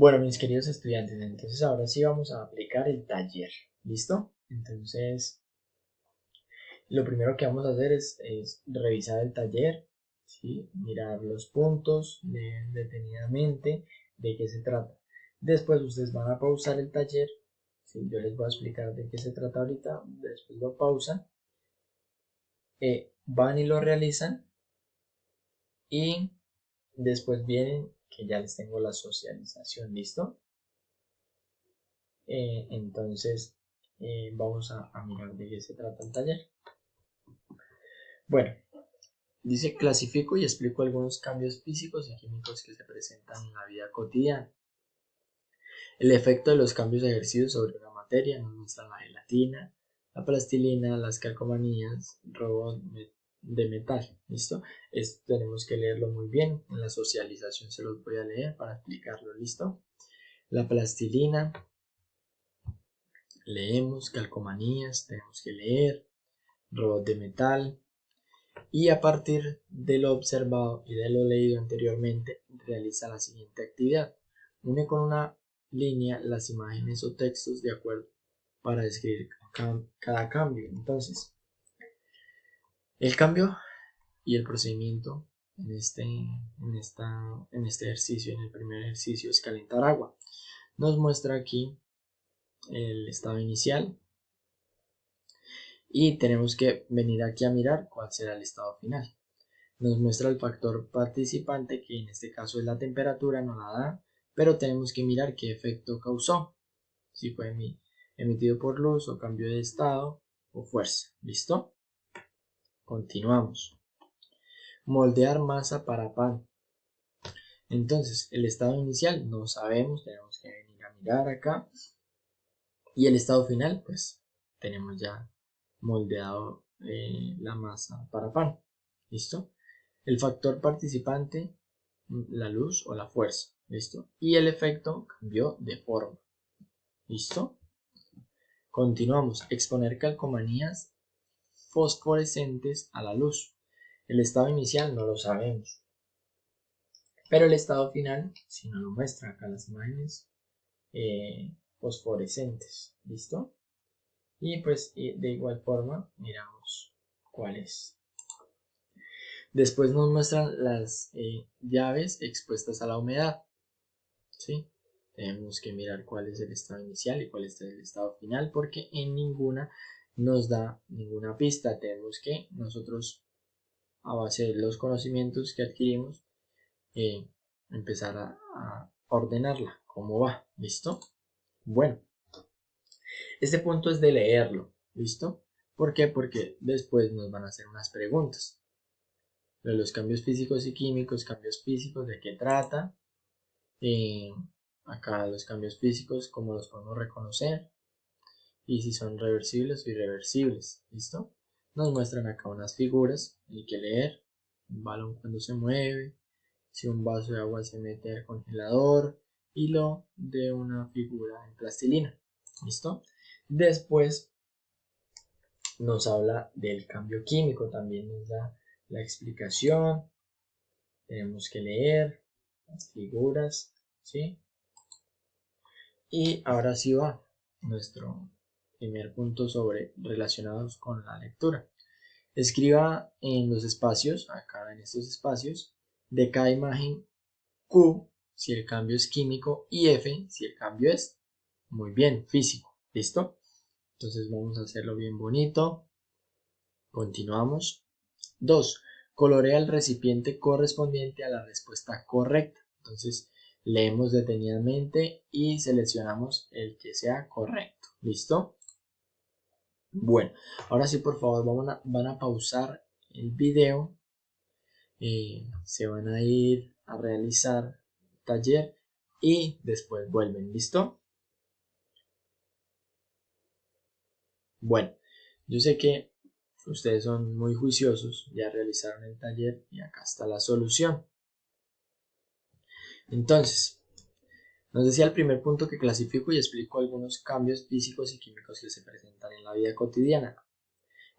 Bueno, mis queridos estudiantes, entonces ahora sí vamos a aplicar el taller. ¿Listo? Entonces, lo primero que vamos a hacer es revisar el taller, ¿sí? Mirar los puntos detenidamente, de qué se trata. Después ustedes van a pausar el taller, ¿sí? Yo les voy a explicar de qué se trata ahorita, después lo pausan, van y lo realizan y después vienen que ya les tengo la socialización, ¿listo? Entonces vamos a mirar de qué se trata el taller. Bueno, dice clasifico y explico algunos cambios físicos y químicos que se presentan en la vida cotidiana. El efecto de los cambios ejercidos sobre una materia nos muestra la gelatina, la plastilina, las calcomanías, robot de metal. ¿Listo? Esto tenemos que leerlo muy bien. En la socialización se los voy a leer para explicarlo. ¿Listo? La plastilina, leemos calcomanías, tenemos que leer robot de metal, y a partir de lo observado y de lo leído anteriormente realiza la siguiente actividad. Une con una línea las imágenes o textos de acuerdo para describir cada cambio. Entonces, el cambio y el procedimiento en este ejercicio, en el primer ejercicio, es calentar agua. Nos muestra aquí el estado inicial y tenemos que venir aquí a mirar cuál será el estado final. Nos muestra el factor participante, que en este caso es la temperatura, no la da, pero tenemos que mirar qué efecto causó, si fue emitido por luz o cambio de estado o fuerza. ¿Listo? Continuamos. Moldear masa para pan. Entonces, el estado inicial no sabemos, tenemos que venir a mirar acá. Y el estado final, pues tenemos ya moldeado la masa para pan. ¿Listo? El factor participante, la luz o la fuerza. ¿Listo? Y el efecto cambió de forma. ¿Listo? Continuamos. Exponer calcomanías fosforescentes a la luz. El estado inicial no lo sabemos. Pero el estado final, si nos lo muestra acá las imágenes fosforescentes. ¿Listo? Y pues de igual forma miramos cuál es. Después nos muestran las llaves expuestas a la humedad. ¿Sí? Tenemos que mirar cuál es el estado inicial y cuál es el estado final, porque en ninguna nos da ninguna pista. Tenemos que nosotros, a base de los conocimientos que adquirimos, empezar a ordenarla, cómo va. ¿Listo? Bueno, este punto es de leerlo. ¿Listo? ¿Por qué? Porque después nos van a hacer unas preguntas. De los cambios físicos y químicos, cambios físicos, de qué trata. Acá los cambios físicos, cómo los podemos reconocer. Y si son reversibles o irreversibles. ¿Listo? Nos muestran acá unas figuras, hay que leer. Un balón cuando se mueve, si un vaso de agua se mete al congelador, y lo de una figura en plastilina. ¿Listo? Después nos habla del cambio químico, también nos da la explicación. Tenemos que leer las figuras, ¿sí? Y ahora sí va nuestro primer punto sobre relacionados con la lectura. Escriba en los espacios, acá en estos espacios, de cada imagen Q si el cambio es químico y F si el cambio es, muy bien, físico. ¿Listo? Entonces vamos a hacerlo bien bonito. Continuamos. 2. Colorea el recipiente correspondiente a la respuesta correcta. Entonces leemos detenidamente y seleccionamos el que sea correcto. ¿Listo? Bueno, ahora sí, por favor, van a pausar el video. Se van a ir a realizar el taller y después vuelven. ¿Listo? Bueno, yo sé que ustedes son muy juiciosos, ya realizaron el taller y acá está la solución. Entonces, nos decía el primer punto que clasifico y explico algunos cambios físicos y químicos que se presentan en la vida cotidiana.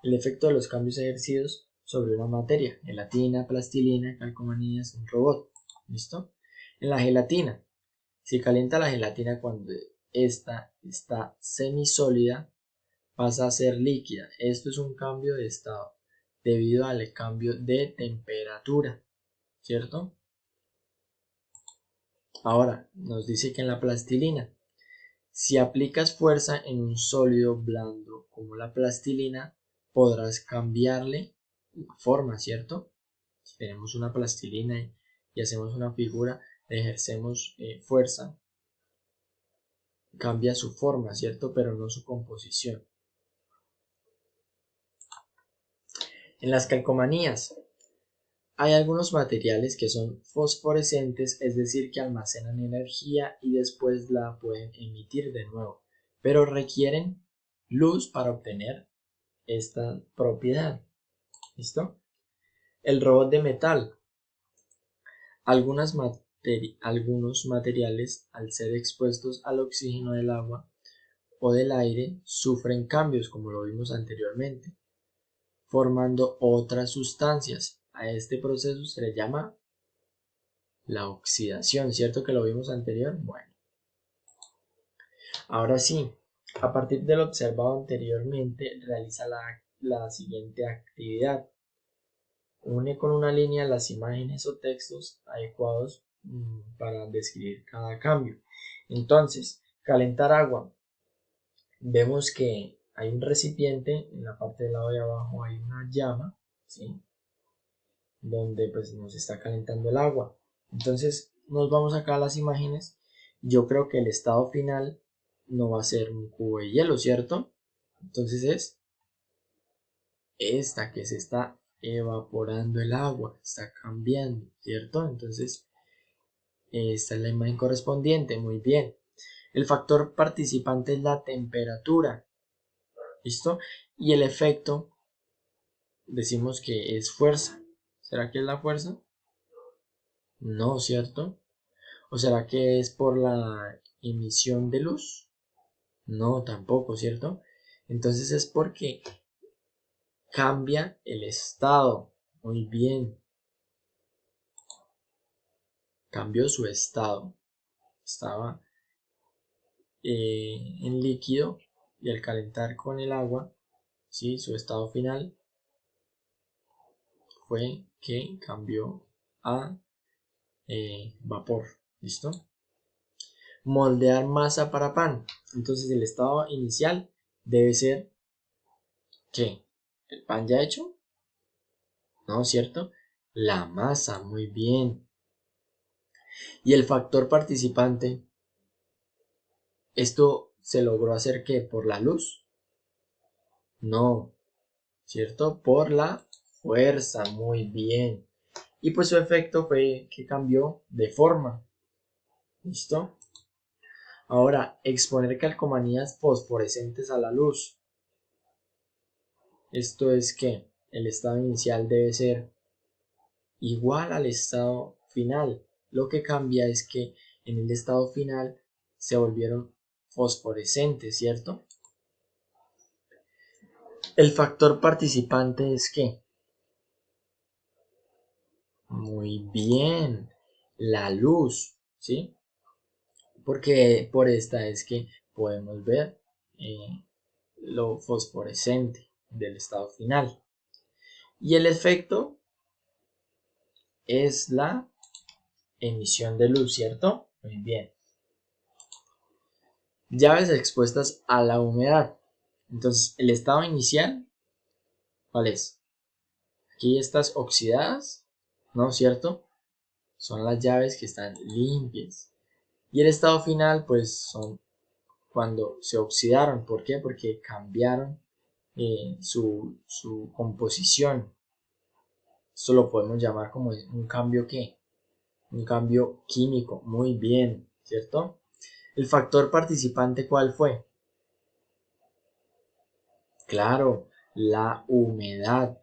El efecto de los cambios ejercidos sobre una materia, gelatina, plastilina, calcomanías, un robot. ¿Listo? En la gelatina, Si calienta la gelatina cuando esta está semisólida, pasa a ser líquida. Esto es un cambio de estado debido al cambio de temperatura, ¿cierto? Ahora nos dice que en la plastilina, si aplicas fuerza en un sólido blando como la plastilina, podrás cambiarle la forma, ¿cierto? Si tenemos una plastilina y hacemos una figura, ejercemos fuerza, cambia su forma, ¿cierto? Pero no su composición. En las calcomanías hay algunos materiales que son fosforescentes, es decir, que almacenan energía y después la pueden emitir de nuevo, pero requieren luz para obtener esta propiedad. ¿Listo? El robot de metal. Algunos materiales, al ser expuestos al oxígeno del agua o del aire, sufren cambios, como lo vimos anteriormente, formando otras sustancias. A este proceso se le llama la oxidación, ¿cierto que lo vimos anterior? Bueno, ahora sí, a partir de lo observado anteriormente, realiza la siguiente actividad. Une con una línea las imágenes o textos adecuados para describir cada cambio. Entonces, calentar agua. Vemos que hay un recipiente, en la parte del lado de abajo hay una llama, ¿sí? Donde pues nos está calentando el agua. Entonces nos vamos acá a las imágenes. Yo creo que el estado final no va a ser un cubo de hielo, ¿cierto? Entonces es esta que se está evaporando el agua, está cambiando, ¿cierto? Entonces esta es la imagen correspondiente, muy bien. El factor participante es la temperatura, ¿listo? Y el efecto decimos que es fuerza. ¿Será que es la fuerza? No, ¿cierto? ¿O será que es por la emisión de luz? No, tampoco, ¿cierto? Entonces es porque cambia el estado. Muy bien. Cambió su estado. Estaba en líquido y al calentar con el agua, ¿sí? Su estado final fue que cambió a vapor. ¿Listo? Moldear masa para pan. Entonces el estado inicial debe ser ¿qué? ¿El pan ya hecho? No, ¿cierto? La masa, muy bien. Y el factor participante, ¿esto se logró hacer qué? ¿Por la luz? No, ¿cierto? Por la fuerza, muy bien. Y pues su efecto fue que cambió de forma. ¿Listo? Ahora, exponer calcomanías fosforescentes a la luz. Esto es que el estado inicial debe ser igual al estado final. Lo que cambia es que en el estado final se volvieron fosforescentes, ¿cierto? El factor participante es que, muy bien, la luz, ¿sí? Porque por esta es que podemos ver lo fosforescente del estado final. Y el efecto es la emisión de luz, ¿cierto? Muy bien. Llaves expuestas a la humedad. Entonces, el estado inicial, ¿cuál es? Aquí estas oxidadas, ¿no? ¿Cierto? Son las llaves que están limpias. Y el estado final, pues son cuando se oxidaron. ¿Por qué? Porque cambiaron su composición. Esto lo podemos llamar como un cambio ¿qué? Un cambio químico. Muy bien, ¿cierto? El factor participante, ¿cuál fue? Claro, la humedad.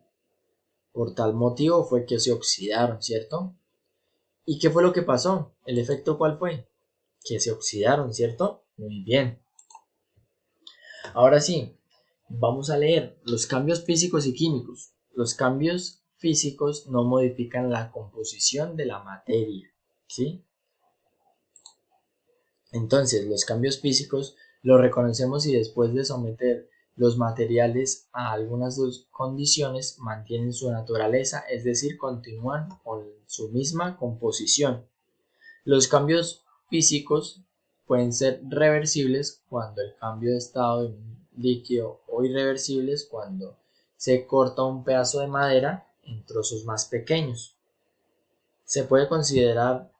Por tal motivo fue que se oxidaron, ¿cierto? ¿Y qué fue lo que pasó? ¿El efecto cuál fue? Que se oxidaron, ¿cierto? Muy bien. Ahora sí, vamos a leer los cambios físicos y químicos. Los cambios físicos no modifican la composición de la materia, ¿sí? Entonces, los cambios físicos los reconocemos y después de someter los materiales a algunas dos condiciones mantienen su naturaleza, es decir, continúan con su misma composición. Los cambios físicos pueden ser reversibles cuando el cambio de estado de un líquido o irreversibles cuando se corta un pedazo de madera en trozos más pequeños. Se puede considerar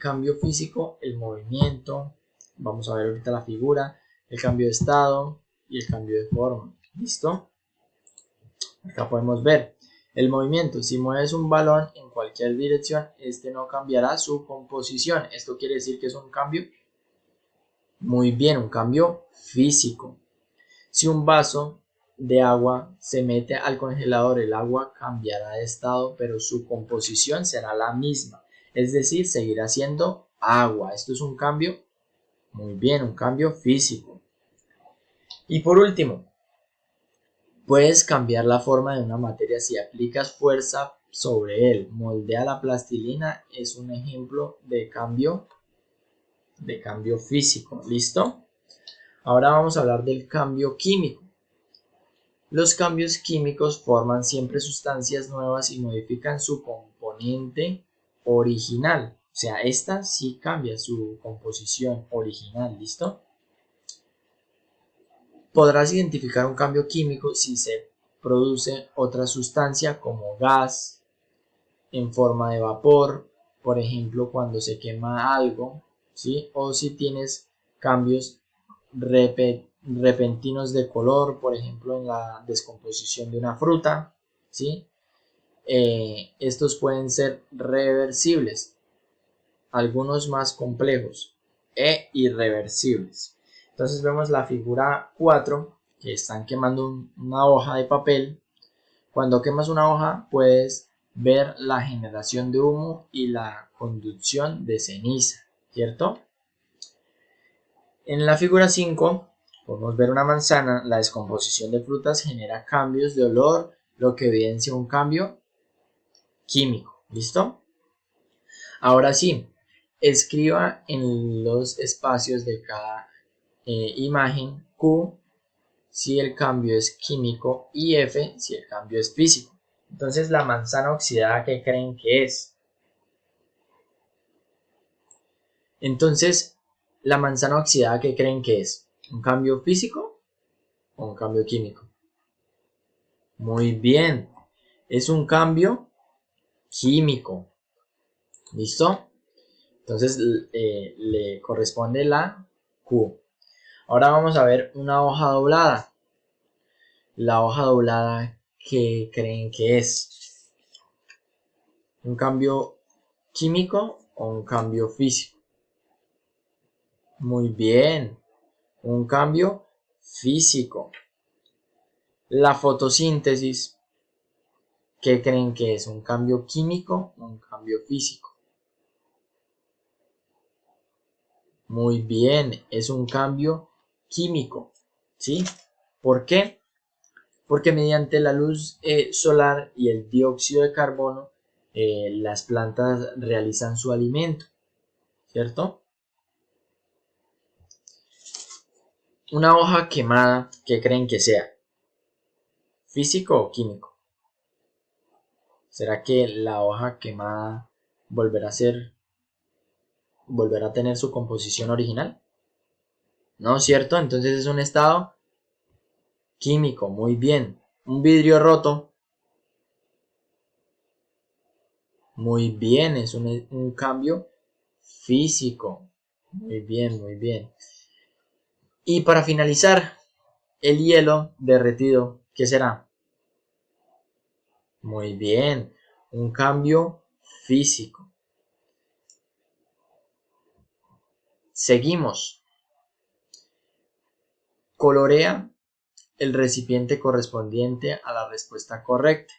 cambio físico el movimiento, vamos a ver ahorita la figura, el cambio de estado y el cambio de forma. ¿Listo? Acá podemos ver el movimiento. Si mueves un balón en cualquier dirección, este no cambiará su composición. Esto quiere decir que es un cambio, muy bien, un cambio físico. Si un vaso de agua se mete al congelador, el agua cambiará de estado, pero su composición será la misma. Es decir, seguirá siendo agua. Esto es un cambio, muy bien, un cambio físico. Y por último, puedes cambiar la forma de una materia si aplicas fuerza sobre él. Moldea la plastilina es un ejemplo de cambio físico. ¿Listo? Ahora vamos a hablar del cambio químico. Los cambios químicos forman siempre sustancias nuevas y modifican su componente original. O sea, esta sí cambia su composición original. ¿Listo? Podrás identificar un cambio químico si se produce otra sustancia como gas en forma de vapor, por ejemplo cuando se quema algo, ¿sí? O si tienes cambios repentinos de color, por ejemplo en la descomposición de una fruta, ¿sí? Estos pueden ser reversibles, algunos más complejos e irreversibles. Entonces vemos la figura 4, que están quemando una hoja de papel. Cuando quemas una hoja puedes ver la generación de humo y la conducción de ceniza, ¿cierto? En la figura 5 podemos ver una manzana. La descomposición de frutas genera cambios de olor, lo que evidencia un cambio químico. ¿Listo? Ahora sí, escriba en los espacios de cada imagen Q si el cambio es químico y F si el cambio es físico. Entonces, la manzana oxidada, ¿qué creen que es? Entonces, la manzana oxidada, ¿qué creen que es? ¿Un cambio físico o un cambio químico? Muy bien, es un cambio químico. ¿Listo? Entonces, le corresponde la Q. Ahora vamos a ver una hoja doblada. La hoja doblada, ¿qué creen que es? ¿Un cambio químico o un cambio físico? Muy bien, un cambio físico. La fotosíntesis, ¿qué creen que es? ¿Un cambio químico o un cambio físico? Muy bien, es un cambio químico, ¿sí? ¿Por qué? Porque mediante la luz solar y el dióxido de carbono, las plantas realizan su alimento, ¿cierto? Una hoja quemada, ¿qué creen que sea? ¿Físico o químico? ¿Será que la hoja quemada volverá a tener su composición original? ¿No, cierto? Entonces es un estado químico, muy bien. Un vidrio roto, muy bien, es un cambio físico. Muy bien, muy bien. Y para finalizar, el hielo derretido, ¿qué será? Muy bien, un cambio físico. Seguimos. Colorea el recipiente correspondiente a la respuesta correcta.